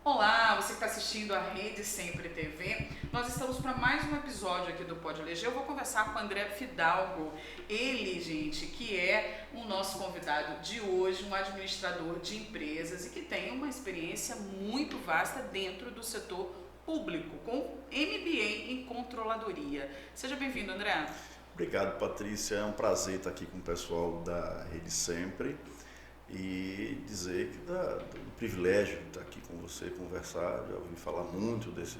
Olá, você que está assistindo a Rede Sempre TV. Nós estamos para mais um episódio aqui do Pode Eleger. Eu vou conversar com o André Fidalgo. Ele, gente, que é o nosso convidado de hoje, um administrador de empresas e que tem uma experiência muito vasta dentro do setor público, com MBA em controladoria. Seja bem-vindo, André. Obrigado, Patrícia. É um prazer estar aqui com o pessoal da Rede Sempre e dizer que do privilégio de estar aqui com você, conversar. Já ouvi falar muito desse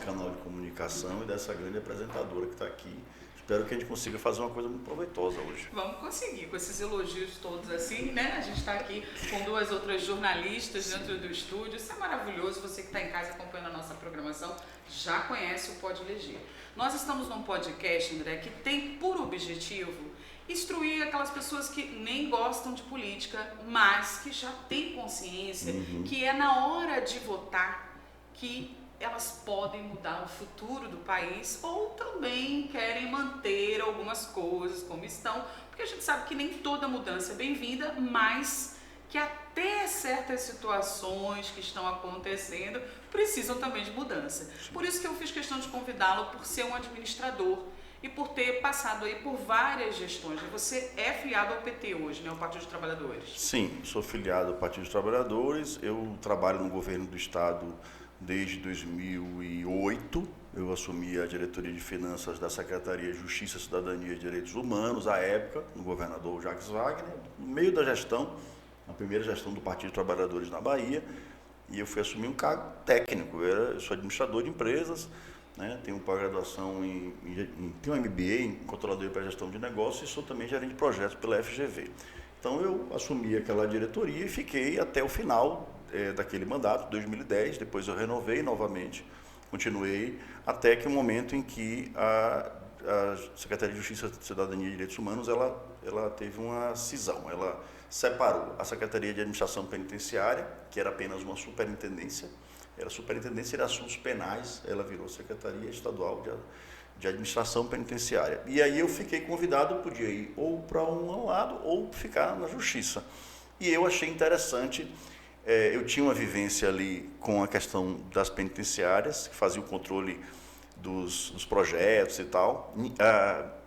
canal de comunicação e dessa grande apresentadora que está aqui. Espero que a gente consiga fazer uma coisa muito proveitosa hoje. Vamos conseguir, com esses elogios todos assim, né? A gente está aqui com duas outras jornalistas dentro do estúdio. Isso é maravilhoso. Você que está em casa acompanhando a nossa programação já conhece o Pode Eleger. Nós estamos num podcast, André, que tem por objetivo instruir aquelas pessoas que nem gostam de política, mas que já têm consciência que é na hora de votar que elas podem mudar o futuro do país ou também querem manter algumas coisas como estão, porque a gente sabe que nem toda mudança é bem-vinda, mas que até certas situações que estão acontecendo precisam também de mudança. Por isso que eu fiz questão de convidá-lo por ser um administrador e por ter passado aí por várias gestões. Você é filiado ao PT hoje, né, o Partido dos Trabalhadores? Sim, sou filiado ao Partido dos Trabalhadores. Eu trabalho no governo do Estado desde 2008. Eu assumi a diretoria de finanças da Secretaria de Justiça, Cidadania e Direitos Humanos, à época, no governador Jacques Wagner, no meio da gestão, a primeira gestão do Partido dos Trabalhadores na Bahia, e eu fui assumir um cargo técnico. Eu sou administrador de empresas, né? Tenho pós-graduação tenho um MBA em controladoria para gestão de negócios e sou também gerente de projetos pela FGV. Então eu assumi aquela diretoria e fiquei até o final daquele mandato, 2010, depois eu renovei novamente, continuei, até que o momento em que a Secretaria de Justiça, Cidadania e Direitos Humanos, ela teve uma cisão, ela separou a Secretaria de Administração Penitenciária, que era apenas uma superintendência, era Superintendência de Assuntos Penais, ela virou Secretaria Estadual de Administração Penitenciária. E aí eu fiquei convidado, podia ir ou para um lado ou ficar na Justiça. E eu achei interessante, eu tinha uma vivência ali com a questão das penitenciárias, que fazia o controle dos projetos e tal.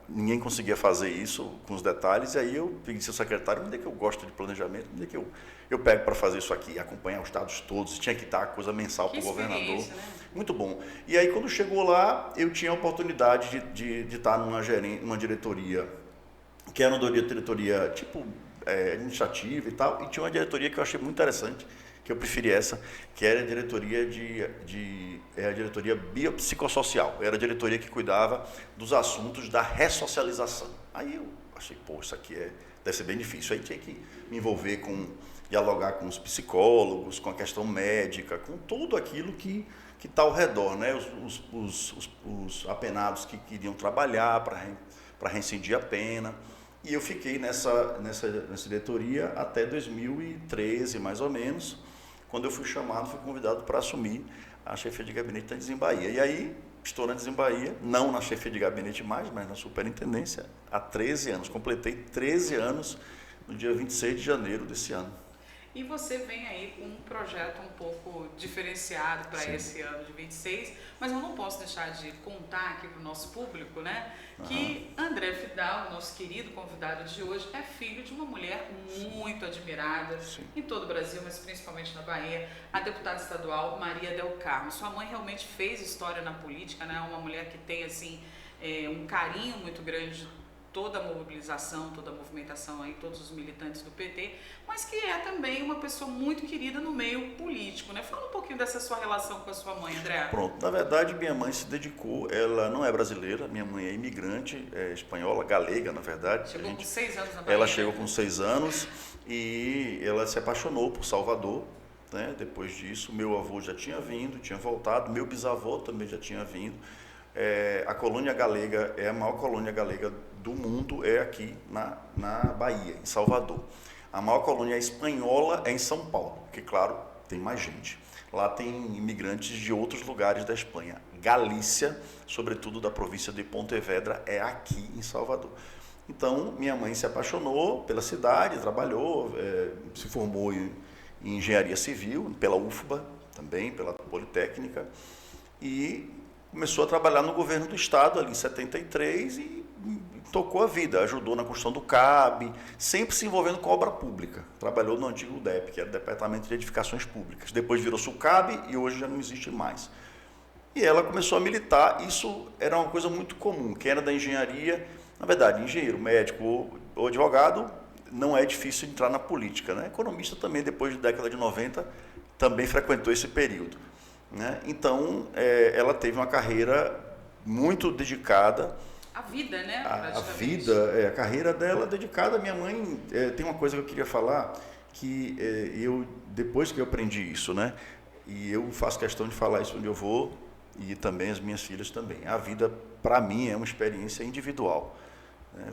Ninguém conseguia fazer isso com os detalhes, e aí eu pedi ao secretário, onde é que eu gosto de planejamento, onde é que eu pego para fazer isso aqui, acompanhar os dados todos, tinha que estar coisa mensal para o governador. Né? Muito bom. E aí quando chegou lá, eu tinha a oportunidade de estar numa diretoria, que era uma diretoria tipo administrativa e tal, e tinha uma diretoria que eu achei muito interessante, que eu preferi essa, que era a diretoria a diretoria biopsicossocial. Era a diretoria que cuidava dos assuntos da ressocialização. Aí eu achei, pô, isso aqui deve ser bem difícil. Aí tinha que me envolver dialogar com os psicólogos, com a questão médica, com tudo aquilo que está ao redor, né? Os apenados que queriam trabalhar para reincidir a pena. E eu fiquei nessa diretoria até 2013, mais ou menos, quando eu fui convidado para assumir a chefia de gabinete da Dizem-Bahia. E aí, estou na Dizem-Bahia, não na chefia de gabinete mais, mas na superintendência, há 13 anos. Completei 13 anos no dia 26 de janeiro desse ano. E você vem aí com um projeto um pouco diferenciado para esse ano de 26, mas eu não posso deixar de contar aqui para o nosso público, né, que André Fidalgo, nosso querido convidado de hoje, é filho de uma mulher muito admirada em todo o Brasil, mas principalmente na Bahia, a deputada estadual Maria Del Carmo. Sua mãe realmente fez história na política, né, uma mulher que tem assim, um carinho muito grande de toda a mobilização, toda a movimentação aí, todos os militantes do PT, mas que é também uma pessoa muito querida no meio político, né? Fala um pouquinho dessa sua relação com a sua mãe, André. Pronto, na verdade minha mãe se dedicou, ela não é brasileira, minha mãe é imigrante, é espanhola, galega, na verdade. Chegou com 6 anos na Bahia. Ela chegou com 6 anos e ela se apaixonou por Salvador, né? Depois disso, meu avô já tinha vindo, tinha voltado, meu bisavô também já tinha vindo. A colônia galega é a maior colônia galega do mundo, é aqui na Bahia, em Salvador. A maior colônia espanhola é em São Paulo, que, claro, tem mais gente. Lá tem imigrantes de outros lugares da Espanha. Galícia, sobretudo da província de Pontevedra, é aqui em Salvador. Então, minha mãe se apaixonou pela cidade, trabalhou, se formou em engenharia civil, pela UFBA, também, pela Politécnica, e começou a trabalhar no governo do estado ali em 73 e tocou a vida, ajudou na construção do CAB, sempre se envolvendo com obra pública. Trabalhou no antigo DEP, que era o Departamento de Edificações Públicas. Depois virou-se o CAB e hoje já não existe mais. E ela começou a militar, isso era uma coisa muito comum. Quem era da engenharia, na verdade, engenheiro, médico ou advogado, não é difícil entrar na política, né? Economista também, depois da década de 90, também frequentou esse período, né? Então, ela teve uma carreira muito dedicada. A vida, né? A vida, a carreira dela dedicada. Minha mãe, tem uma coisa que eu queria falar, que depois que eu aprendi isso, né? E eu faço questão de falar isso onde eu vou, e também as minhas filhas também. A vida, para mim, é uma experiência individual.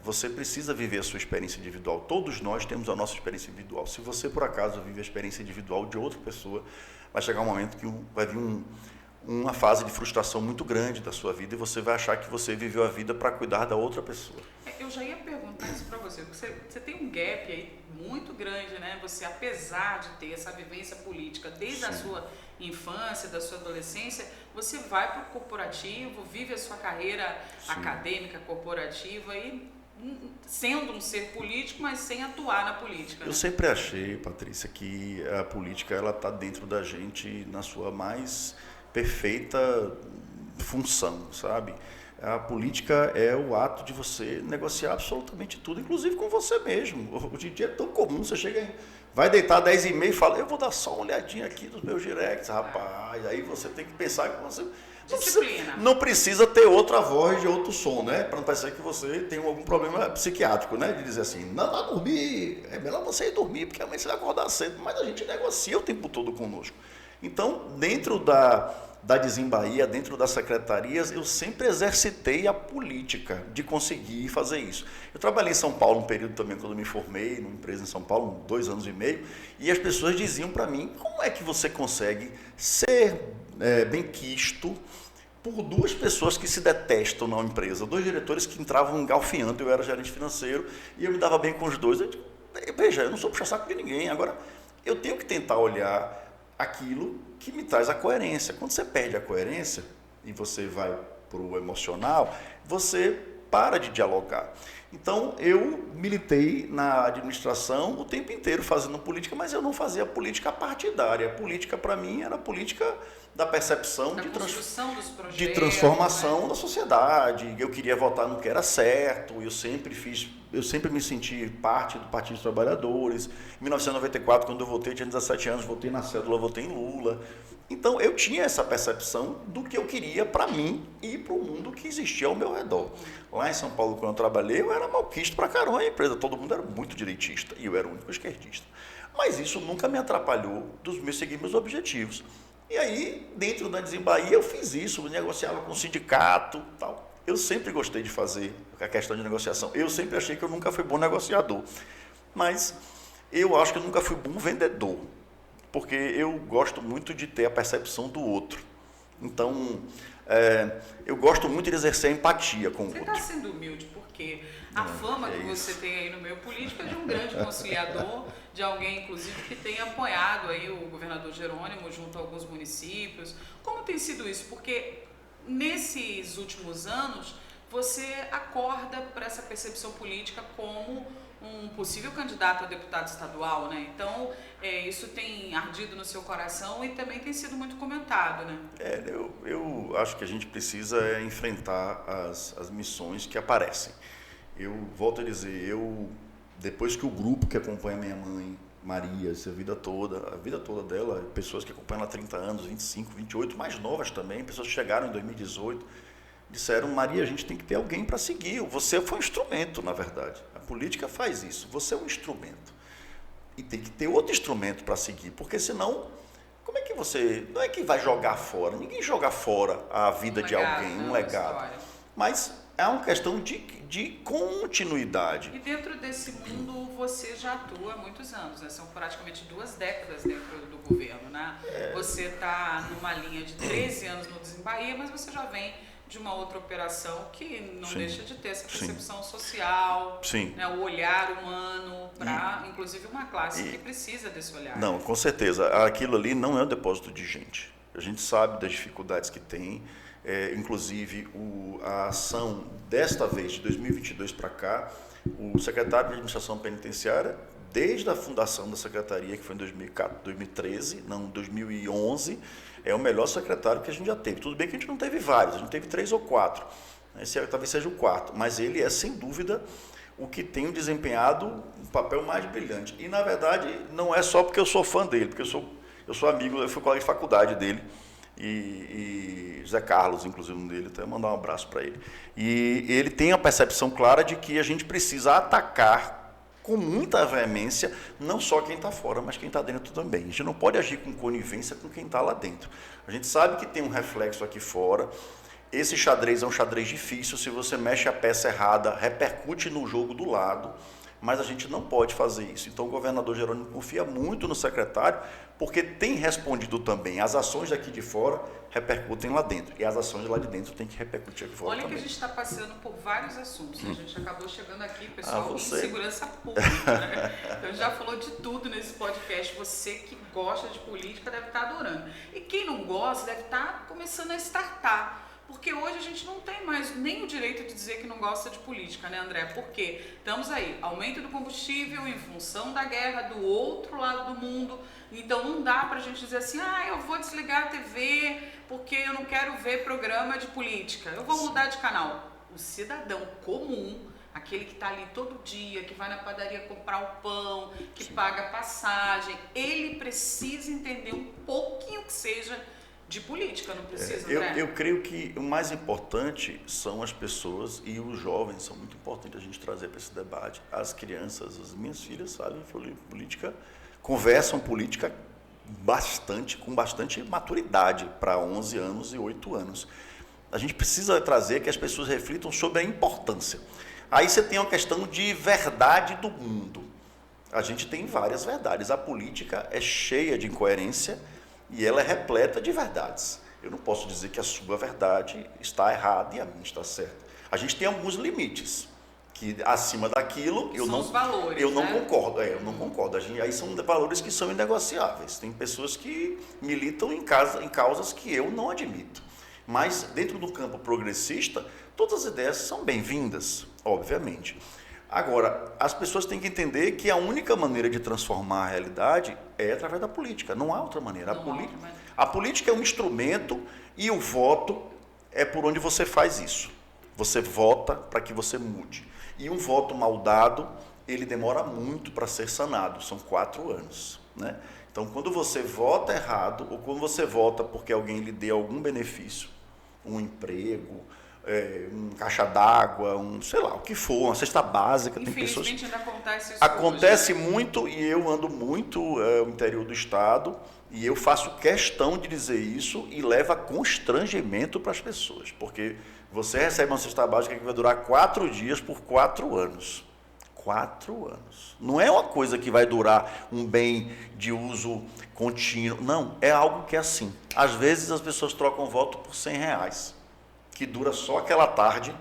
Você precisa viver a sua experiência individual. Todos nós temos a nossa experiência individual. Se você, por acaso, vive a experiência individual de outra pessoa, vai chegar um momento que vai vir uma fase de frustração muito grande da sua vida e você vai achar que você viveu a vida para cuidar da outra pessoa. Eu já ia perguntar isso para você, porque você tem um gap aí muito grande, né? Você, apesar de ter essa vivência política desde a sua infância, da sua adolescência, você vai para o corporativo, vive a sua carreira acadêmica, corporativa e sendo um ser político, mas sem atuar na política. Eu né? sempre achei, Patrícia, que a política ela está dentro da gente na sua mais perfeita função, sabe? A política é o ato de você negociar absolutamente tudo, inclusive com você mesmo. Hoje em dia é tão comum, você chega, vai deitar 10h30 e fala, eu vou dar só uma olhadinha aqui nos meus directs, rapaz. Aí você tem que pensar que você não precisa ter outra voz e outro som, né? Para não parecer que você tem algum problema psiquiátrico, né? De dizer assim, não vai dormir, é melhor você ir dormir, porque amanhã você vai acordar cedo. Mas a gente negocia o tempo todo conosco. Então, dentro da Desembaía, dentro das secretarias, eu sempre exercitei a política de conseguir fazer isso. Eu trabalhei em São Paulo um período também, quando eu me formei, numa empresa em São Paulo, 2 anos e meio, e as pessoas diziam para mim, como é que você consegue ser benquisto por 2 pessoas que se detestam na empresa, 2 diretores que entravam engalfinhando, eu era gerente financeiro, e eu me dava bem com os 2. Eu digo, veja, eu não sou puxa-saco de ninguém, agora eu tenho que tentar olhar aquilo que me traz a coerência. Quando você perde a coerência e você vai para o emocional, você para de dialogar. Então, eu militei na administração o tempo inteiro fazendo política, mas eu não fazia política partidária. A política, para mim, era a política da percepção de transformação da sociedade. Eu queria votar no que era certo, eu sempre me senti parte do Partido dos Trabalhadores. Em 1994, quando eu votei, tinha 17 anos, votei na cédula, votei em Lula. Então, eu tinha essa percepção do que eu queria para mim e para o mundo que existia ao meu redor. Lá em São Paulo, quando eu trabalhei, eu era malquista para caramba a empresa, todo mundo era muito direitista e eu era o único esquerdista. Mas isso nunca me atrapalhou seguir meus objetivos. E aí, dentro da Desembaía, eu fiz isso, eu negociava com o sindicato e tal. Eu sempre gostei de fazer a questão de negociação. Eu sempre achei que eu nunca fui bom negociador. Mas eu acho que eu nunca fui bom vendedor. Porque eu gosto muito de ter a percepção do outro. Então, eu gosto muito de exercer a empatia com o outro. Você está sendo humilde, porque a fama que você tem aí no meio político é de um grande conciliador, de alguém, inclusive, que tem apoiado aí o governador Jerônimo junto a alguns municípios. Como tem sido isso? Porque nesses últimos anos, você acorda para essa percepção política como um possível candidato a deputado estadual, né? Então, isso tem ardido no seu coração e também tem sido muito comentado, né? Eu acho que a gente precisa enfrentar as missões que aparecem. Eu volto a dizer, depois que o grupo que acompanha minha mãe, Maria, a vida toda dela, pessoas que acompanham ela há 30 anos, 25, 28, mais novas também, pessoas que chegaram em 2018, disseram, Maria, a gente tem que ter alguém para seguir. Você foi um instrumento, na verdade. A política faz isso. Você é um instrumento. E tem que ter outro instrumento para seguir. Porque senão, como é que você... Não é que vai jogar fora. Ninguém joga fora a vida de alguém, um legado. Mas é uma questão de continuidade. E dentro desse mundo, você já atua há muitos anos, né? São praticamente 2 décadas dentro do governo, né? Você está numa linha de 13 anos no Desembaía, mas você já vem de uma outra operação que não Sim. deixa de ter essa Sim. percepção social, Sim. né, o olhar humano para, inclusive, uma classe que precisa desse olhar. Não, com certeza. Aquilo ali não é um depósito de gente. A gente sabe das dificuldades que tem. Inclusive, a ação desta vez, de 2022 para cá, o secretário de Administração Penitenciária, desde a fundação da secretaria, que foi em 2011, é o melhor secretário que a gente já teve. Tudo bem que a gente não teve vários, a gente teve 3 ou 4. Esse talvez seja o 4, mas ele é, sem dúvida, o que tem desempenhado um papel mais brilhante. E, na verdade, não é só porque eu sou fã dele, porque eu sou amigo, eu fui colega de faculdade dele, e José Carlos, inclusive, um dele, até mandar um abraço para ele. E ele tem a percepção clara de que a gente precisa atacar com muita veemência, não só quem está fora, mas quem está dentro também. A gente não pode agir com conivência com quem está lá dentro. A gente sabe que tem um reflexo aqui fora. Esse xadrez é um xadrez difícil, se você mexe a peça errada, repercute no jogo do lado, mas a gente não pode fazer isso. Então o governador Jerônimo confia muito no secretário, porque tem respondido também. As ações daqui de fora repercutem lá dentro, e as ações lá de dentro têm que repercutir aqui fora. Olha também. Que a gente está passando por vários assuntos, a gente acabou chegando aqui, pessoal, em você? segurança pública, né? Então já falou de tudo nesse podcast, você que gosta de política deve estar adorando. E quem não gosta deve estar começando a startar. Porque hoje a gente não tem mais nem o direito de dizer que não gosta de política, né, André? Porque estamos aí, aumento do combustível em função da guerra do outro lado do mundo. Então não dá pra gente dizer assim, eu vou desligar a TV porque eu não quero ver programa de política. Eu vou mudar de canal. O cidadão comum, aquele que está ali todo dia, que vai na padaria comprar o pão, que paga passagem, ele precisa entender um pouquinho que seja de política, não precisa, André? Eu creio que o mais importante são as pessoas, e os jovens são muito importantes a gente trazer para esse debate. As crianças, as minhas filhas sabem política, conversam política com bastante maturidade para 11 anos e 8 anos. A gente precisa trazer que as pessoas reflitam sobre a importância. Aí você tem uma questão de verdade do mundo. A gente tem várias verdades. A política é cheia de incoerência, e ela é repleta de verdades. Eu não posso dizer que a sua verdade está errada e a minha está certa. A gente tem alguns limites, que acima daquilo eu não concordo. Eu não concordo. Aí são valores que são inegociáveis. Tem pessoas que militam em causas que eu não admito. Mas dentro do campo progressista, todas as ideias são bem-vindas, obviamente. Agora, as pessoas têm que entender que a única maneira de transformar a realidade é através da política. Não há outra maneira. A política é um instrumento e o voto é por onde você faz isso. Você vota para que você mude. E um voto mal dado, ele demora muito para ser sanado. São 4 anos. Né? Então, quando você vota errado, ou quando você vota porque alguém lhe dê algum benefício, um emprego, um caixa d'água, sei lá, o que for, uma cesta básica. Tem pessoas... Infelizmente ainda acontece isso. Acontece hoje, né? muito, e eu ando muito no interior do estado, e eu faço questão de dizer isso, e leva constrangimento para as pessoas, porque você recebe uma cesta básica que vai durar 4 dias por 4 anos. 4 anos. Não é uma coisa que vai durar um bem de uso contínuo, não, é algo que é assim. Às vezes as pessoas trocam voto por R$100, que dura só aquela tarde,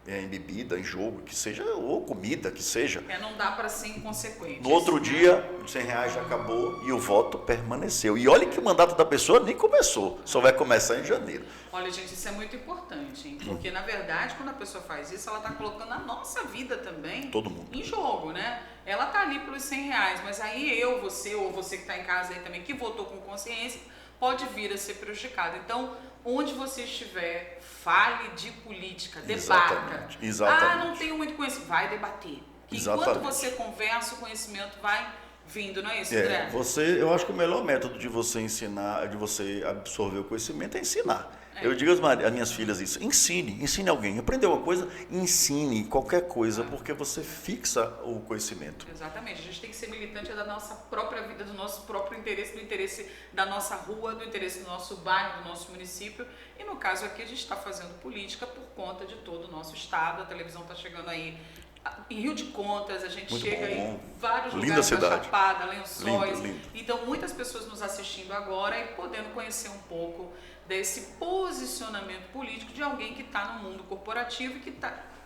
em bebida, em jogo, que seja, ou comida, que seja. Não dá para ser inconsequente. No outro dia, R$100 já acabou e o voto permaneceu. E olha que o mandato da pessoa nem começou, só vai começar em janeiro. Olha, gente, isso é muito importante, hein? Porque, na verdade, quando a pessoa faz isso, ela está colocando a nossa vida também Todo mundo em jogo, né? Ela está ali pelos R$100, mas aí eu, você, ou você que está em casa aí também, que votou com consciência, pode vir a ser prejudicado. Então, onde você estiver, fale de política, debata. Exatamente. Não tenho muito conhecimento. Vai debater. Enquanto você conversa, o conhecimento vai vindo, não é isso, André? Eu acho que o melhor método de você ensinar, de você absorver o conhecimento é ensinar. Eu digo às minhas filhas isso, ensine alguém. Aprendeu uma coisa, ensine qualquer coisa, porque você fixa o conhecimento. Exatamente, a gente tem que ser militante da nossa própria vida, do nosso próprio interesse, do interesse da nossa rua, do interesse do nosso bairro, do nosso município. E no caso aqui a gente está fazendo política por conta de todo o nosso estado, a televisão está chegando aí Em Rio de Contas, a gente Muito chega bom. em vários Linda lugares da cidade. Chapada, Lençóis. Lindo. Então, muitas pessoas nos assistindo agora e podendo conhecer um pouco desse posicionamento político de alguém que está no mundo corporativo e que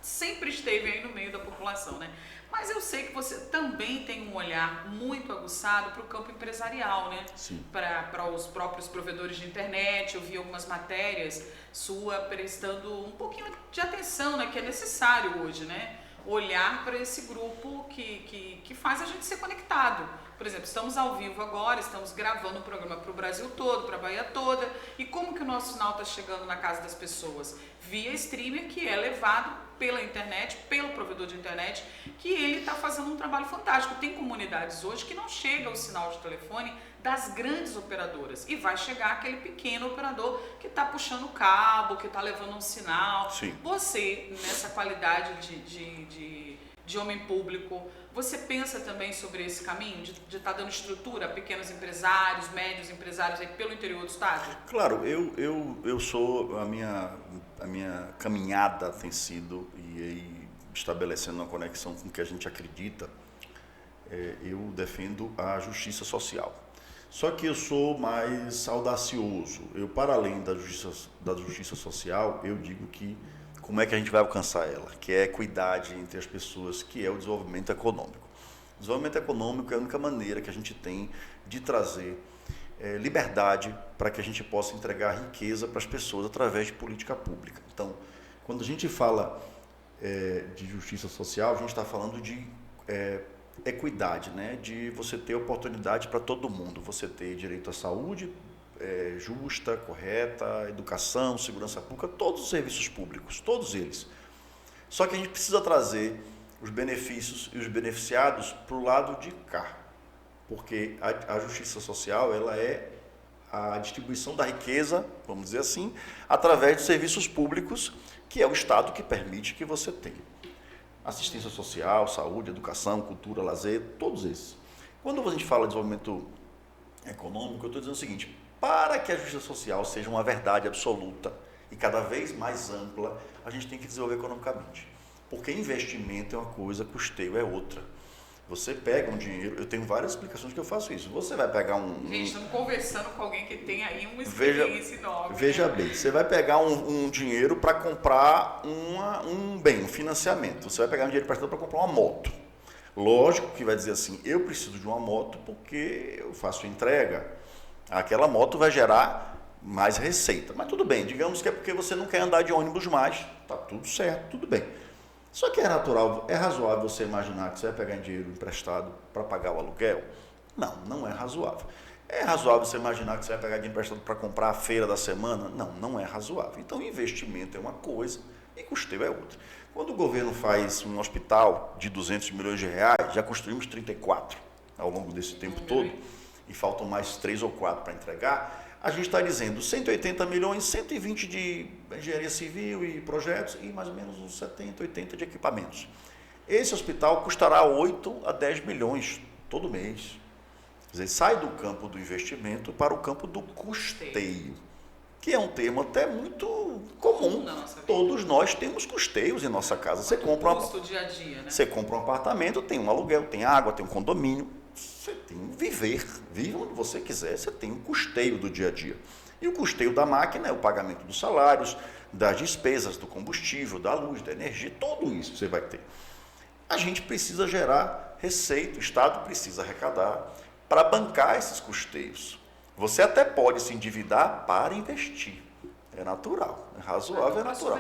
sempre esteve aí no meio da população, né? Mas eu sei que você também tem um olhar muito aguçado para o campo empresarial, né? Sim. Para os próprios provedores de internet. Eu vi algumas matérias sua prestando um pouquinho de atenção, né? Que é necessário hoje, né? Olhar para esse grupo que faz a gente ser conectado. Por exemplo, estamos ao vivo agora, estamos gravando um programa para o Brasil todo, para a Bahia toda. E como que o nosso sinal está chegando na casa das pessoas? Via streamer, que é levado pela internet, pelo provedor de internet, que ele está fazendo um trabalho fantástico. Tem comunidades hoje que não chega o sinal de telefone das grandes operadoras e vai chegar aquele pequeno operador que está puxando o cabo, que está levando um sinal. Sim. Você, nessa qualidade de homem público, você pensa também sobre esse caminho de estar dando estrutura a pequenos empresários, médios empresários aí pelo interior do estado? Claro, eu sou, a minha caminhada tem sido, e aí estabelecendo uma conexão com o que a gente acredita, eu defendo a justiça social. Só que eu sou mais audacioso. Eu, para além da justiça social, eu digo que como é que a gente vai alcançar ela? Que é a equidade entre as pessoas, que é o desenvolvimento econômico. O desenvolvimento econômico é a única maneira que a gente tem de trazer liberdade para que a gente possa entregar riqueza para as pessoas através de política pública. Então, quando a gente fala de justiça social, a gente está falando de equidade, né? De você ter oportunidade para todo mundo, você ter direito à saúde justa, correta, educação, segurança pública, todos os serviços públicos, todos eles. Só que a gente precisa trazer os benefícios e os beneficiados para o lado de cá, porque a justiça social ela é a distribuição da riqueza, vamos dizer assim, através de serviços públicos, que é o Estado que permite que você tenha. Assistência social, saúde, educação, cultura, lazer, todos esses. Quando a gente fala de desenvolvimento econômico, eu estou dizendo o seguinte: para que a justiça social seja uma verdade absoluta e cada vez mais ampla, a gente tem que desenvolver economicamente. Porque investimento é uma coisa, custeio é outra. Você pega um dinheiro, eu tenho várias explicações que eu faço isso. Você vai pegar Gente, estamos conversando com alguém que tem aí uma experiência enorme. Veja bem, você vai pegar um dinheiro para comprar um bem, um financiamento. Você vai pegar um dinheiro emprestado para comprar uma moto. Lógico que vai dizer assim, eu preciso de uma moto porque eu faço entrega. Aquela moto vai gerar mais receita. Mas tudo bem, digamos que é porque você não quer andar de ônibus mais. Tá tudo certo, tudo bem. Só que é natural, é razoável você imaginar que você vai pegar dinheiro emprestado para pagar o aluguel? Não, não é razoável. É razoável você imaginar que você vai pegar dinheiro emprestado para comprar a feira da semana? Não, não é razoável. Então, investimento é uma coisa e custeio é outra. Quando o governo faz um hospital de 200 milhões de reais, já construímos 34 ao longo desse tempo todo, e faltam mais 3 ou 4 para entregar, a gente está dizendo 180 milhões, 120 de engenharia civil e projetos e mais ou menos uns 70, 80 de equipamentos. Esse hospital custará 8 a 10 milhões todo mês. Quer dizer, sai do campo do investimento para o campo do custeio, que é um termo até muito comum. Todos nós temos custeios em nossa casa. Você compra custo dia a dia, né? Você compra um apartamento, tem um aluguel, tem água, tem um condomínio. Você tem que vive onde você quiser, você tem um custeio do dia a dia. E o custeio da máquina é o pagamento dos salários, das despesas, do combustível, da luz, da energia, tudo isso você vai ter. A gente precisa gerar receita, o Estado precisa arrecadar para bancar esses custeios. Você até pode se endividar para investir, é natural, é razoável, é natural.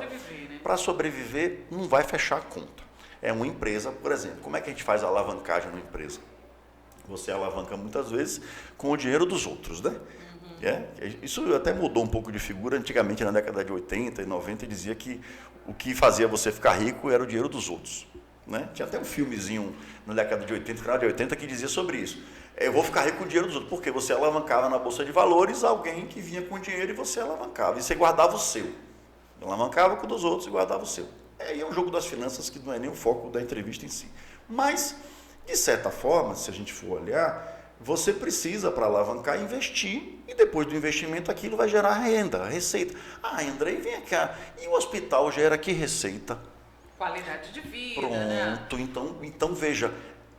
Para sobreviver, não vai fechar a conta. É uma empresa, por exemplo, como é que a gente faz a alavancagem numa empresa? Você alavanca muitas vezes com o dinheiro dos outros, né? Isso até mudou um pouco de figura. Antigamente, na década de 80 e 90, dizia que o que fazia você ficar rico era o dinheiro dos outros, né? Tinha até um filmezinho na década de 80, final de 80, que dizia sobre isso. Eu vou ficar rico com o dinheiro dos outros, porque você alavancava na Bolsa de Valores alguém que vinha com dinheiro e você alavancava. E você guardava o seu. Alavancava com o dos outros e guardava o seu. É um jogo das finanças que não é nem o foco da entrevista em si. Mas, de certa forma, se a gente for olhar, você precisa, para alavancar, investir, e depois do investimento aquilo vai gerar renda, receita. Ah, Andrei, vem cá, e o hospital gera que receita? qualidade de vida, Pronto, né? então veja,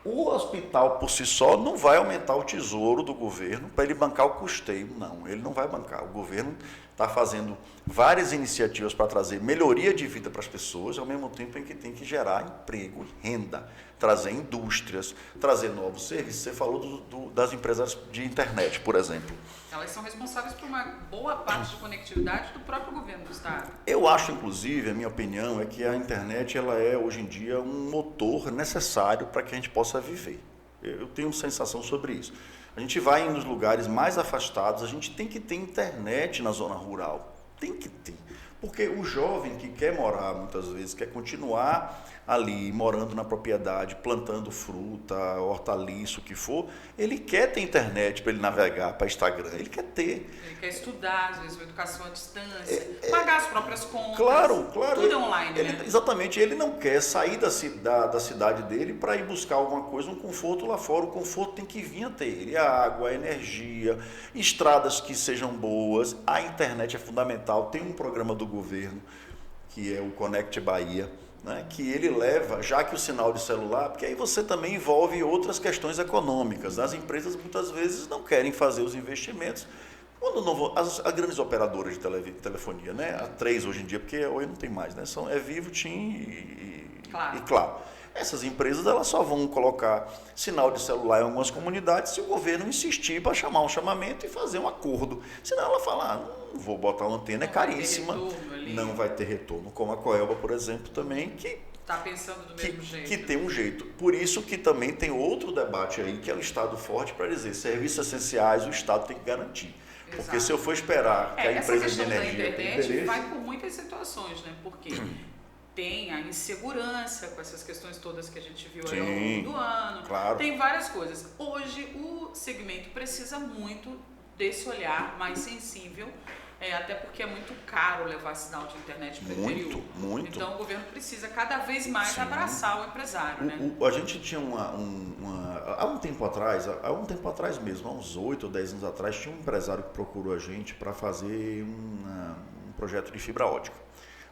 o hospital por si só não vai aumentar o tesouro do governo para ele bancar o custeio, não, ele não vai bancar. O governo está fazendo várias iniciativas para trazer melhoria de vida para as pessoas, ao mesmo tempo em que tem que gerar emprego, renda, trazer indústrias, trazer novos serviços. Você falou das empresas de internet, por exemplo. Elas são responsáveis por uma boa parte de conectividade do próprio governo do estado. Eu acho, inclusive, a minha opinião é que a internet ela é, hoje em dia, um motor necessário para que a gente possa viver. Eu tenho sensação sobre isso. A gente vai nos lugares mais afastados, a gente tem que ter internet na zona rural. Tem que ter. Porque o jovem que quer morar, muitas vezes, quer continuar ali, morando na propriedade, plantando fruta, hortaliça, o que for, ele quer ter internet para ele navegar, para Instagram, ele quer ter. Ele quer estudar, às vezes, uma educação à distância, pagar as próprias contas. Claro. Tudo é online, né? Exatamente, ele não quer sair da cidade dele para ir buscar alguma coisa, um conforto lá fora. O conforto tem que vir até ele, a água, a energia, estradas que sejam boas, a internet é fundamental. Tem um programa do governo, que é o Conect Bahia, né, que ele leva, já que o sinal de celular, porque aí você também envolve outras questões econômicas. As empresas muitas vezes não querem fazer os investimentos. Quando não vão, as grandes operadoras de telefonia, né, a 3 hoje em dia, porque hoje não tem mais, né, é Vivo, TIM e Claro. Essas empresas elas só vão colocar sinal de celular em algumas comunidades se o governo insistir para chamar um chamamento e fazer um acordo. Senão ela fala, não vou botar uma antena, é caríssima, não vai ter retorno. Como a Coelba, por exemplo, também, que está pensando do mesmo jeito. Que tem um jeito. Por isso que também tem outro debate aí, que é o Estado forte para dizer, serviços essenciais o Estado tem que garantir. Exato. Porque se eu for esperar que a empresa de energia tenha internet vai por muitas situações, né? Porque tem a insegurança com essas questões todas que a gente viu aí ao longo do ano. Claro. Tem várias coisas. Hoje o segmento precisa muito desse olhar mais sensível, até porque é muito caro levar sinal de internet para o interior. Muito. Então o governo precisa cada vez mais abraçar o empresário, né? A gente tinha há um tempo atrás mesmo, há uns 8 ou 10 anos atrás, tinha um empresário que procurou a gente para fazer um projeto de fibra ótica,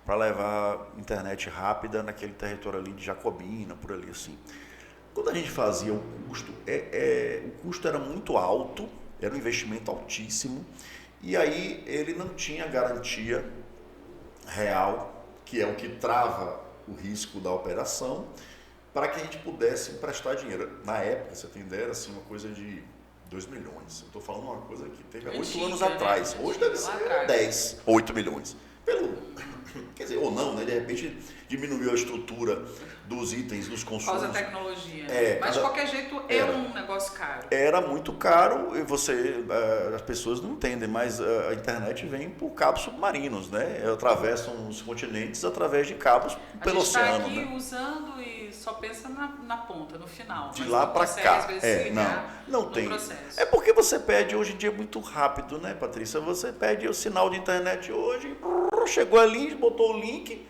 para levar internet rápida naquele território ali de Jacobina, por ali assim. Quando a gente fazia o custo era muito alto, era um investimento altíssimo, e aí ele não tinha garantia real, que é o que trava o risco da operação, para que a gente pudesse emprestar dinheiro. Na época, você tem ideia, era assim, uma coisa de 2 milhões. Eu estou falando uma coisa que teve há 8 anos atrás. Hoje deve ser 10, 8 milhões. Quer dizer, ou não, né? De repente diminuiu a estrutura dos itens, dos consumos. Por causa da tecnologia. Mas de qualquer jeito um negócio caro. Era muito caro e as pessoas não entendem, mas a internet vem por cabos submarinos, né? Atravessam os continentes através de cabos pelo oceano. A gente está aqui usando e só pensa na ponta, no final. De lá para cá. Às vezes, não tem. Processo. É porque você pede hoje em dia muito rápido, né, Patrícia? Você pede o sinal de internet hoje, chegou ali, botou o link.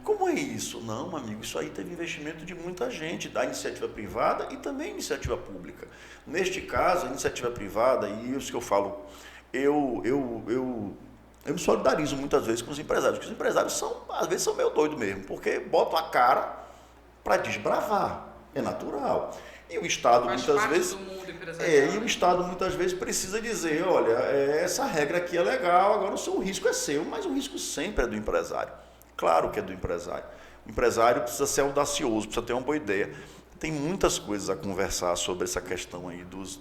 Como é isso? Não, amigo, isso aí teve investimento de muita gente, da iniciativa privada e também iniciativa pública. Neste caso, a iniciativa privada, e isso que eu falo, eu me solidarizo muitas vezes com os empresários, porque os empresários às vezes são meio doidos mesmo, porque botam a cara para desbravar, é natural. E o Estado muitas vezes precisa dizer, olha, essa regra aqui é legal, agora o risco é seu, mas o risco sempre é do empresário. Claro que é do empresário. O empresário precisa ser audacioso, precisa ter uma boa ideia. Tem muitas coisas a conversar sobre essa questão aí dos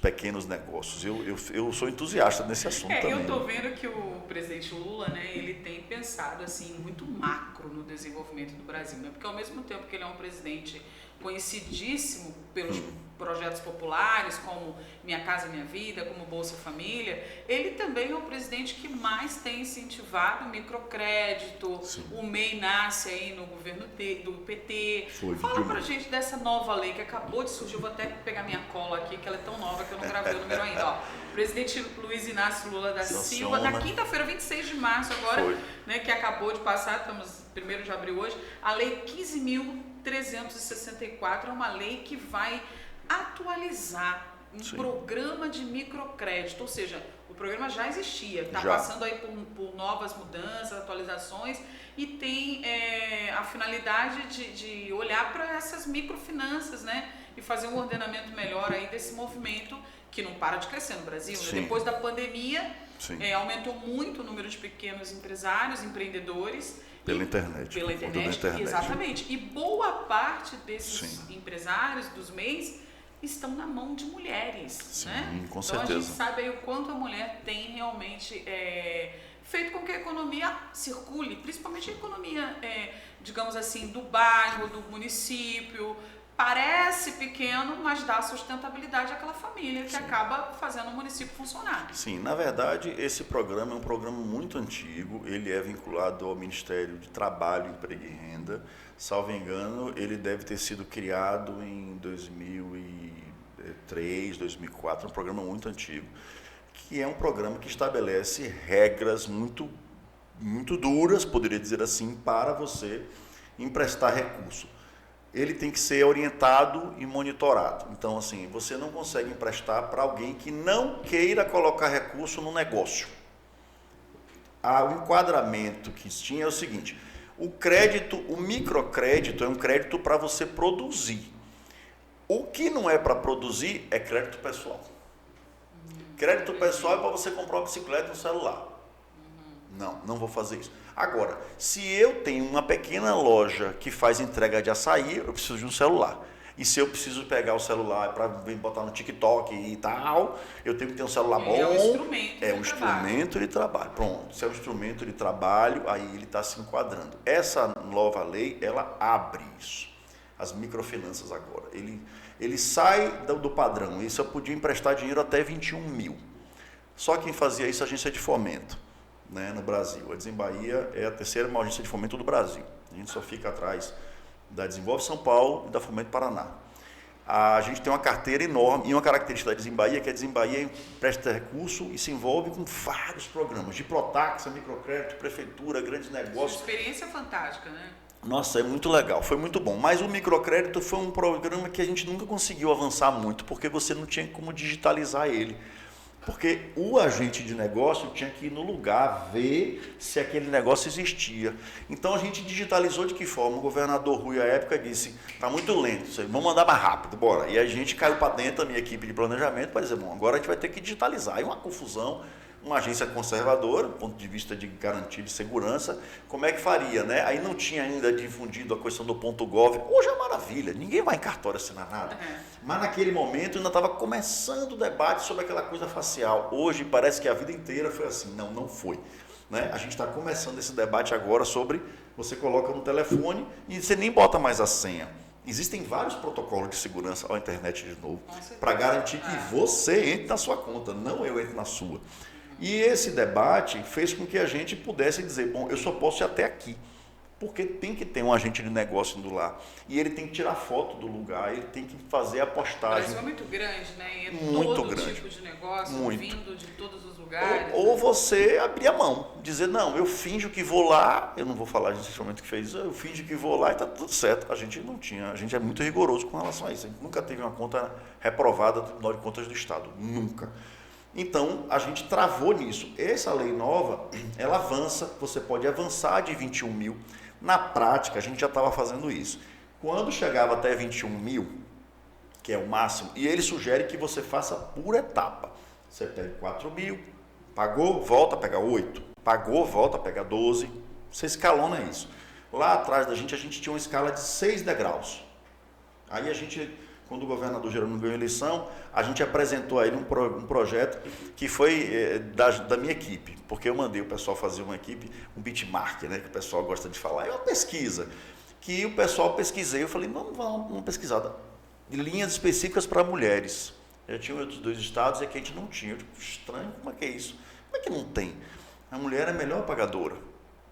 pequenos negócios. Eu sou entusiasta nesse assunto também. Eu estou vendo que o presidente Lula, né, ele tem pensado assim, muito macro no desenvolvimento do Brasil, né? Porque ao mesmo tempo que ele é um presidente conhecidíssimo pelos projetos populares, como Minha Casa Minha Vida, como Bolsa Família, ele também é o presidente que mais tem incentivado o microcrédito. Sim. O MEI nasce aí no governo do PT. Fala pra gente dessa nova lei que acabou de surgir, eu vou até pegar minha cola aqui, que ela é tão nova que eu não gravei o número ainda. Ó, presidente Luiz Inácio Lula da Silva, na quinta-feira, 26 de março agora, né, que acabou de passar, estamos 1º de abril hoje, a lei 15.364 é uma lei que vai atualizar programa de microcrédito, ou seja, o programa já existia, está Já. passando aí por novas mudanças, atualizações e tem a finalidade de olhar para essas microfinanças, né? E fazer um ordenamento melhor aí desse movimento que não para de crescer no Brasil, né? Depois da pandemia, aumentou muito o número de pequenos empresários, empreendedores. Pela internet. Pela internet, exatamente. E boa parte desses empresários, dos MEIs, estão na mão de mulheres. Sim, né? Com então certeza. A gente sabe aí o quanto a mulher tem realmente feito com que a economia circule, principalmente a economia, digamos assim, do bairro, do município. Parece pequeno, mas dá sustentabilidade àquela família que acaba fazendo o município funcionar. Sim, na verdade, esse programa é um programa muito antigo, ele é vinculado ao Ministério de Trabalho, Emprego e Renda. Salvo engano, ele deve ter sido criado em 2003, 2004, um programa muito antigo, que é um programa que estabelece regras muito duras, poderia dizer assim, para você emprestar recurso. Ele tem que ser orientado e monitorado. Então, assim, você não consegue emprestar para alguém que não queira colocar recurso no negócio. O enquadramento que tinha é o seguinte: o microcrédito é um crédito para você produzir. O que não é para produzir é crédito pessoal. Crédito pessoal é para você comprar uma bicicleta e um celular. Não vou fazer isso. Agora, se eu tenho uma pequena loja que faz entrega de açaí, eu preciso de um celular. E se eu preciso pegar o celular para botar no TikTok e tal, eu tenho que ter um celular bom. É um instrumento instrumento de trabalho. Pronto, se é um instrumento de trabalho, aí ele está se enquadrando. Essa nova lei, ela abre isso. As microfinanças agora. Ele sai do padrão. Isso eu podia emprestar dinheiro até 21 mil. Só quem fazia isso é a agência de fomento. Né, no Brasil. A Desembahia é a terceira maior agência de fomento do Brasil. A gente só fica atrás da Desenvolve São Paulo e da Fomento Paraná. A gente tem uma carteira enorme e uma característica da Desembahia, que a Desembahia empresta recurso e se envolve com vários programas, de Protaxa, microcrédito, prefeitura, grandes negócios. Sua experiência é fantástica, né? Nossa, é muito legal, foi muito bom. Mas o microcrédito foi um programa que a gente nunca conseguiu avançar muito, porque você não tinha como digitalizar ele. Porque o agente de negócio tinha que ir no lugar ver se aquele negócio existia. Então a gente digitalizou de que forma? O governador Rui, à época, disse: está muito lento, vamos andar mais rápido, bora. E a gente caiu para dentro, a minha equipe de planejamento, para dizer: bom, agora a gente vai ter que digitalizar. Aí uma confusão, uma agência conservadora, do ponto de vista de garantia de segurança, como é que faria, né? Aí não tinha ainda difundido a questão do .gov. Hoje é maravilha, ninguém vai em cartório assinar nada. Mas naquele momento ainda estava começando o debate sobre aquela coisa facial. Hoje parece que a vida inteira foi assim. Não foi. Né? A gente está começando esse debate agora sobre você coloca no telefone e você nem bota mais a senha. Existem vários protocolos de segurança à internet de novo, para garantir que você entre na sua conta, não eu entre na sua. E esse debate fez com que a gente pudesse dizer: bom, eu só posso ir até aqui, porque tem que ter um agente de negócio indo lá. E ele tem que tirar foto do lugar, ele tem que fazer a postagem. O Brasil é muito grande, né? E muito todo grande. tipo de negócio, muito. Vindo de todos os lugares. Ou você abrir a mão, dizer: não, eu finjo que vou lá, eu não vou falar desse momento que fez isso, eu finjo que vou lá e está tudo certo. A gente não tinha, a gente é muito rigoroso com relação a isso. A gente nunca teve uma conta reprovada do Tribunal de Contas do Estado, nunca. Então, a gente travou nisso. Essa lei nova, ela avança, você pode avançar de 21 mil. Na prática, a gente já estava fazendo isso. Quando chegava até 21 mil, que é o máximo, e ele sugere que você faça por etapa. Você pega 4 mil, pagou, volta a pegar 8. Pagou, volta a pegar 12. Você escalona isso. Lá atrás da gente, a gente tinha uma escala de 6 degraus. Aí a gente... Quando o governador Jerônimo ganhou a eleição, a gente apresentou a ele um projeto que foi da minha equipe, porque eu mandei o pessoal fazer uma equipe, um benchmark, né, que o pessoal gosta de falar, é uma pesquisa, que o pessoal pesquisei, eu falei: vamos dar uma pesquisada, de linhas específicas para mulheres. Já tinha outros 2 estados e aqui a gente não tinha. Eu digo: estranho, como é que é isso? Como é que não tem? A mulher é a melhor pagadora.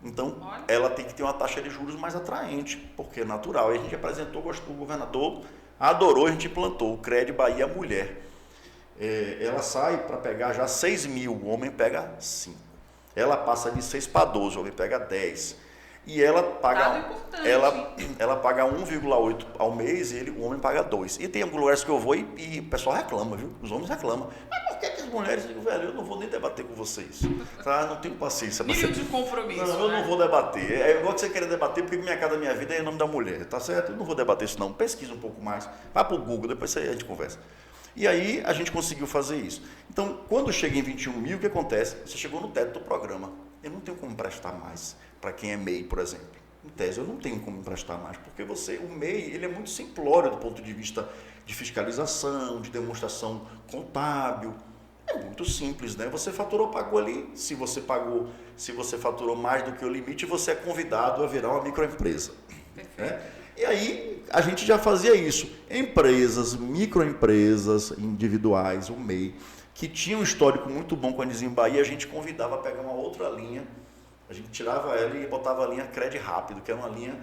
Então, ela tem que ter uma taxa de juros mais atraente, porque é natural. E a gente apresentou, gostou, o governador adorou, a gente implantou o Crédito Bahia Mulher. Ela sai para pegar já 6 mil, o homem pega 5. Ela passa de 6 para 12, o homem pega 10. E ela paga, importante, ela paga 1,8 ao mês e o homem paga 2. E tem alguns lugares que eu vou e o pessoal reclama, viu? Os homens reclamam. Mas por que as mulheres dizem, velho, eu não vou nem debater com vocês. Tá? Não tenho paciência. Nível de compromisso. Não, eu não vou debater. É igual que você querer debater, porque Minha Casa Minha Vida é o nome da mulher, tá certo? Eu não vou debater isso não. Pesquisa um pouco mais. Vai pro Google, depois a gente conversa. E aí a gente conseguiu fazer isso. Então, quando chega em 21 mil, o que acontece? Você chegou no teto do programa. Eu não tenho como emprestar mais para quem é MEI, por exemplo. Em tese, eu não tenho como emprestar mais, porque o MEI ele é muito simplório do ponto de vista de fiscalização, de demonstração contábil. É muito simples, né? Você faturou, pagou ali. Se você faturou mais do que o limite, você é convidado a virar uma microempresa. Né? E aí, a gente já fazia isso. Empresas, microempresas individuais, o MEI, que tinha um histórico muito bom com a Nizim Bahia, a gente convidava a pegar uma outra linha. A gente tirava ela e botava a linha Crédito Rápido, que era uma linha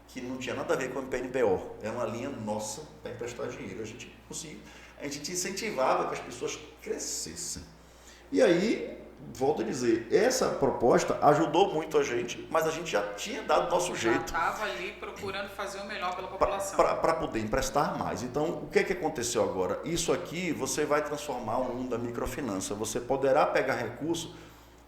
que não tinha nada a ver com o PNPO. Era uma linha nossa para emprestar dinheiro. A gente incentivava que as pessoas crescessem. E aí, volto a dizer, essa proposta ajudou muito a gente, mas a gente já tinha dado o nosso jeito. Já estava ali procurando fazer o melhor pela população. Para poder emprestar mais. Então, o que aconteceu agora? Isso aqui, você vai transformar o mundo da microfinança. Você poderá pegar recurso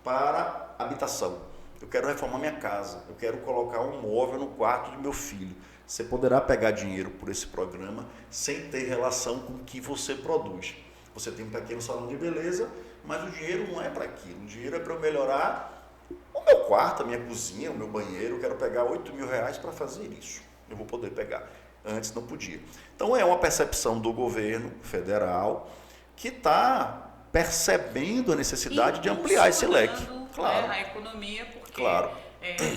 para habitação. Eu quero reformar minha casa, eu quero colocar um móvel no quarto do meu filho. Você poderá pegar dinheiro por esse programa sem ter relação com o que você produz. Você tem um pequeno salão de beleza, mas o dinheiro não é para aquilo. O dinheiro é para eu melhorar o meu quarto, a minha cozinha, o meu banheiro. Eu quero pegar R$8.000 para fazer isso. Eu vou poder pegar. Antes não podia. Então é uma percepção do governo federal que está percebendo a necessidade de ampliar esse leque. Claro. A economia, porque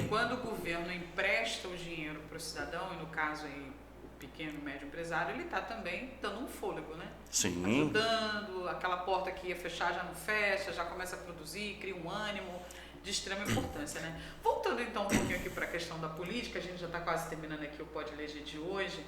quando o governo empresta o dinheiro para o cidadão, e no caso aí o pequeno e médio empresário, ele está também dando um fôlego, né? Sim. Ajudando, aquela porta que ia fechar já não fecha, já começa a produzir, cria um ânimo de extrema importância, né? Voltando então um pouquinho aqui para a questão da política, a gente já está quase terminando aqui o Pode Eleger de hoje.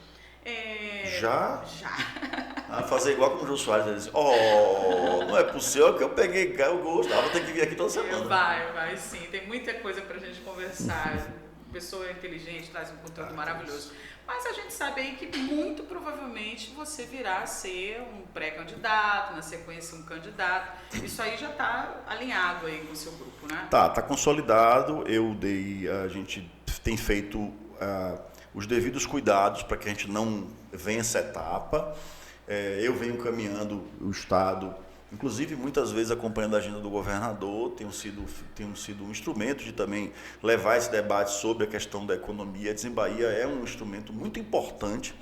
Já? Já. Fazer igual como o Jô Soares, ele diz, não é possível que eu peguei o gosto, vou ter que vir aqui toda semana. Vai sim, tem muita coisa pra gente conversar, pessoa inteligente, traz um conteúdo maravilhoso, mas a gente sabe aí que muito provavelmente você virá a ser um pré-candidato, na sequência um candidato, isso aí já está alinhado aí com o seu grupo, né? Tá consolidado, a gente tem feito os devidos cuidados para que a gente não venha essa etapa. Eu venho caminhando o Estado, inclusive muitas vezes acompanhando a agenda do governador, tenho sido um instrumento de também levar esse debate sobre a questão da economia. A Nizim Bahia é um instrumento muito importante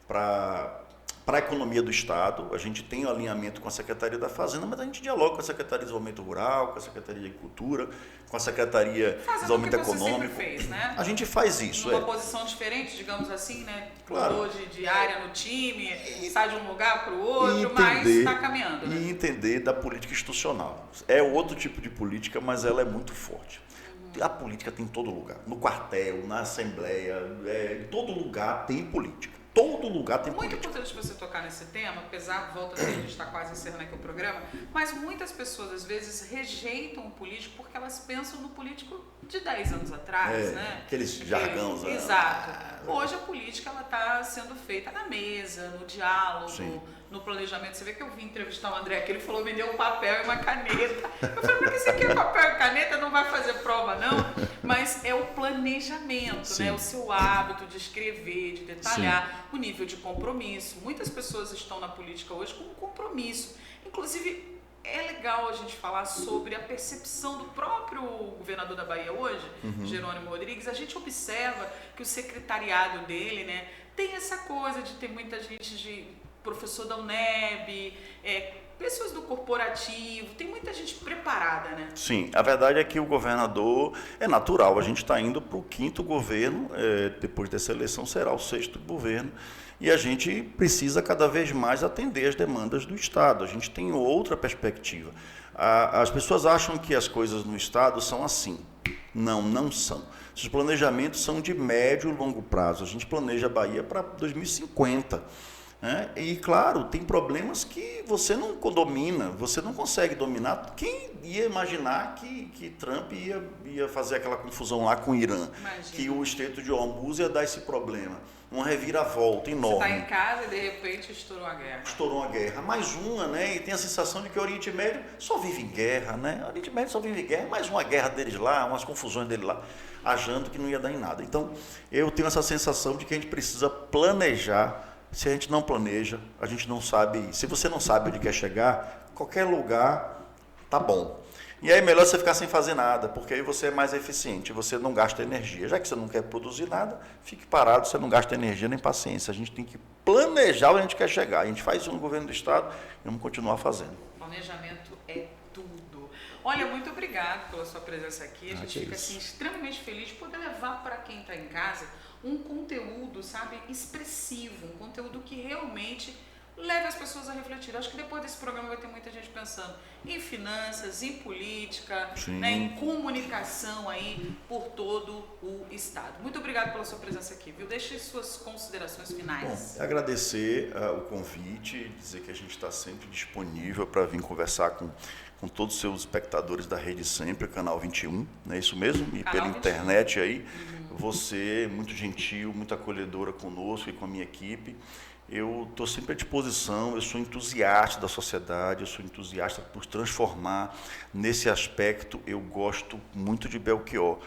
para a economia do Estado. A gente tem um alinhamento com a Secretaria da Fazenda, mas a gente dialoga com a Secretaria de Desenvolvimento Rural, com a Secretaria de Agricultura, com a Secretaria de Desenvolvimento Econômico. Fez, né? A gente faz isso. Uma posição diferente, digamos assim, né? Claro. Mudou de área no time, sai de um lugar para o outro, mas está caminhando. Né? E entender da política institucional. É outro tipo de política, mas ela é muito forte. A política tem em todo lugar. No quartel, na Assembleia, em todo lugar tem política. Todo lugar tem política. Muito importante você tocar nesse tema, apesar, volta a gente está quase encerrando aqui o programa, mas muitas pessoas às vezes rejeitam o político porque elas pensam no político de 10 anos atrás, né? Aqueles jargões. Exato. Hoje a política está sendo feita na mesa, no diálogo, no planejamento. Você vê que eu vim entrevistar o André aqui, ele falou, me deu um papel e uma caneta. Eu falei, por que você quer papel e caneta? Não vai fazer prova não, mas é o planejamento, né? O seu hábito de escrever, de detalhar, o nível de compromisso. Muitas pessoas estão na política hoje com um compromisso. Inclusive, é legal a gente falar sobre a percepção do próprio governador da Bahia hoje, Jerônimo Rodrigues. A gente observa que o secretariado dele, né, tem essa coisa de ter muita gente professor da UNEB, pessoas do corporativo, tem muita gente preparada, né? Sim, a verdade é que o governador é natural, a gente está indo para o 5º governo, depois dessa eleição será o 6º governo, e a gente precisa cada vez mais atender as demandas do Estado, a gente tem outra perspectiva. As pessoas acham que as coisas no Estado são assim, não são. Os planejamentos são de médio e longo prazo, a gente planeja a Bahia para 2050, né? E, claro, tem problemas que você não domina, você não consegue dominar. Quem ia imaginar que Trump ia fazer aquela confusão lá com o Irã? Imagina. Que o Estreito de Hormuz ia dar esse problema. Uma reviravolta enorme. Você está em casa e, de repente, estourou a guerra. Estourou uma guerra. Mais uma, né? E tem a sensação de que o Oriente Médio só vive em guerra, né? O Oriente Médio só vive em guerra. Mais uma guerra deles lá, umas confusões dele lá, achando que não ia dar em nada. Então, eu tenho essa sensação de que a gente precisa planejar. Se a gente não planeja, a gente não sabe. Se você não sabe onde quer chegar, qualquer lugar tá bom. E aí é melhor você ficar sem fazer nada, porque aí você é mais eficiente, você não gasta energia. Já que você não quer produzir nada, fique parado, você não gasta energia nem paciência. A gente tem que planejar onde a gente quer chegar. A gente faz isso no governo do Estado e vamos continuar fazendo. Planejamento é tudo. Olha, muito obrigado pela sua presença aqui. A gente fica assim, extremamente feliz de poder levar para quem está em casa um conteúdo, sabe, expressivo, um conteúdo que realmente leve as pessoas a refletir. Acho que depois desse programa vai ter muita gente pensando em finanças, em política, né, em comunicação aí por todo o Estado. Muito obrigado pela sua presença aqui, viu? Deixe suas considerações finais. Bom, agradecer o convite, dizer que a gente está sempre disponível para vir conversar com todos os seus espectadores da Rede Sempre, Canal 21, não é isso mesmo? E Canal pela 21. internet aí. Você, muito gentil, muito acolhedora conosco e com a minha equipe. Eu estou sempre à disposição, eu sou entusiasta da sociedade, eu sou entusiasta por transformar. Nesse aspecto, eu gosto muito de Belchior,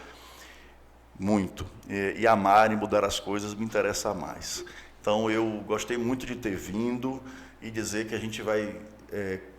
muito. E amar e mudar as coisas me interessa mais. Então, eu gostei muito de ter vindo e dizer que a gente vai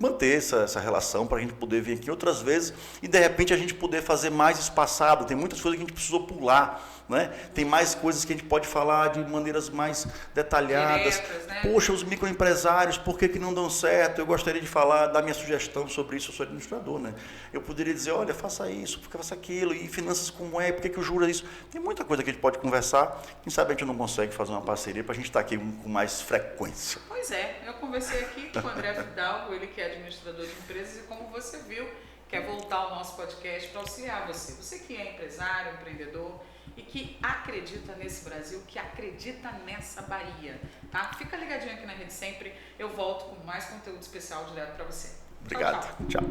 manter essa relação para a gente poder vir aqui outras vezes e, de repente, a gente poder fazer mais espaçado. Tem muitas coisas que a gente precisou pular. Né? Tem mais coisas que a gente pode falar de maneiras mais detalhadas. Diretas, né? Poxa, os microempresários, por que não dão certo? Eu gostaria de falar, dar minha sugestão sobre isso, eu sou administrador. Né? Eu poderia dizer, olha, faça isso, porque faça aquilo, e finanças como é, por que o juro é isso? Tem muita coisa que a gente pode conversar, quem sabe a gente não consegue fazer uma parceria para a gente estar aqui com mais frequência. Pois é, eu conversei aqui com o André Fidalgo, ele que é administrador de empresas, e como você viu, quer voltar ao nosso podcast para auxiliar você. Você que é empresário, empreendedor, e que acredita nesse Brasil, que acredita nessa Bahia, tá? Fica ligadinho aqui na Rede Sempre, eu volto com mais conteúdo especial direto para você. Obrigado. Tchau.